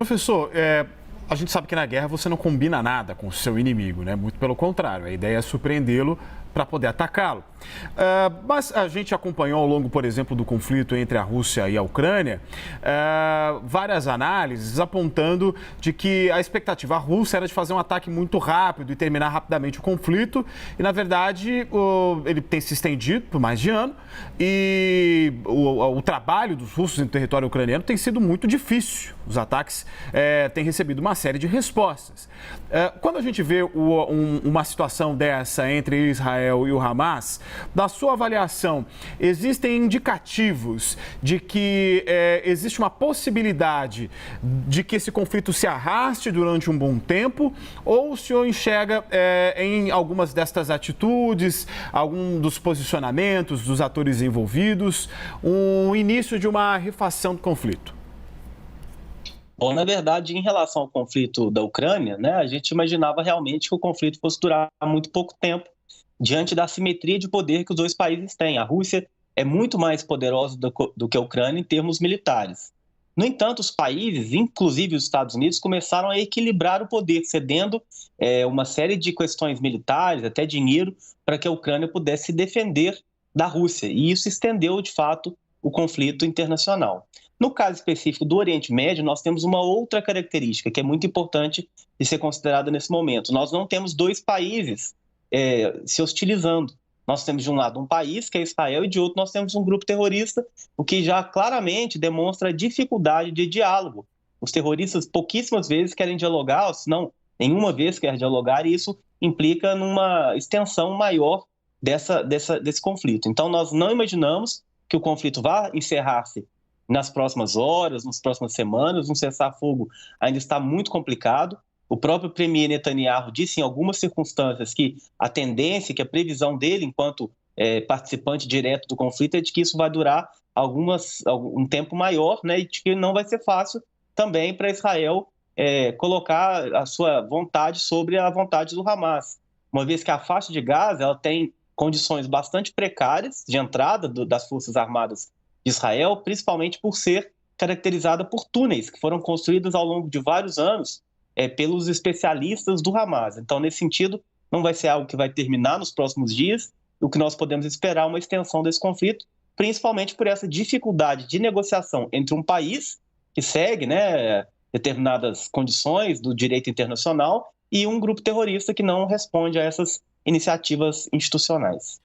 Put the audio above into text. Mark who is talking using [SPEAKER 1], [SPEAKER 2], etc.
[SPEAKER 1] Professor, a gente sabe que na guerra você não combina nada com o seu inimigo, né? Muito pelo contrário, a ideia é surpreendê-lo para poder atacá-lo. Mas a gente acompanhou ao longo, por exemplo, do conflito entre a Rússia e a Ucrânia, várias análises apontando de que a expectativa russa era de fazer um ataque muito rápido e terminar rapidamente o conflito. E, na verdade, ele tem se estendido por mais de ano e o trabalho dos russos no território ucraniano tem sido muito difícil. Os ataques têm recebido uma série de respostas. Quando a gente vê uma situação dessa entre Israel e o Hamas, na sua avaliação, existem indicativos de que existe uma possibilidade de que esse conflito se arraste durante um bom tempo, ou o senhor enxerga em algumas destas atitudes, algum dos posicionamentos dos atores envolvidos, um início de uma arrefação do conflito?
[SPEAKER 2] Bom, na verdade, em relação ao conflito da Ucrânia, né, a gente imaginava realmente que o conflito fosse durar muito pouco tempo, diante da assimetria de poder que os dois países têm. A Rússia é muito mais poderosa do que a Ucrânia em termos militares. No entanto, os países, inclusive os Estados Unidos, começaram a equilibrar o poder, cedendo uma série de questões militares, até dinheiro, para que a Ucrânia pudesse se defender da Rússia. E isso estendeu, de fato, o conflito internacional. No caso específico do Oriente Médio, nós temos uma outra característica que é muito importante de ser considerada nesse momento. Nós não temos dois países se hostilizando. Nós temos de um lado um país, que é Israel, e de outro nós temos um grupo terrorista, o que já claramente demonstra a dificuldade de diálogo. Os terroristas pouquíssimas vezes querem dialogar, ou se não, nenhuma vez quer dialogar, e isso implica numa extensão maior desse conflito. Então nós não imaginamos que o conflito vá encerrar-se nas próximas horas, nas próximas semanas. Um cessar-fogo ainda está muito complicado. O próprio premier Netanyahu disse em algumas circunstâncias que a tendência, que a previsão dele, enquanto participante direto do conflito, é de que isso vai durar um tempo maior, né, e de que não vai ser fácil também para Israel colocar a sua vontade sobre a vontade do Hamas, uma vez que a faixa de Gaza ela tem condições bastante precárias de entrada das Forças Armadas de Israel, principalmente por ser caracterizada por túneis que foram construídos ao longo de vários anos pelos especialistas do Hamas. Então, nesse sentido, não vai ser algo que vai terminar nos próximos dias. O que nós podemos esperar é uma extensão desse conflito, principalmente por essa dificuldade de negociação entre um país que segue, né, determinadas condições do direito internacional e um grupo terrorista que não responde a essas iniciativas institucionais.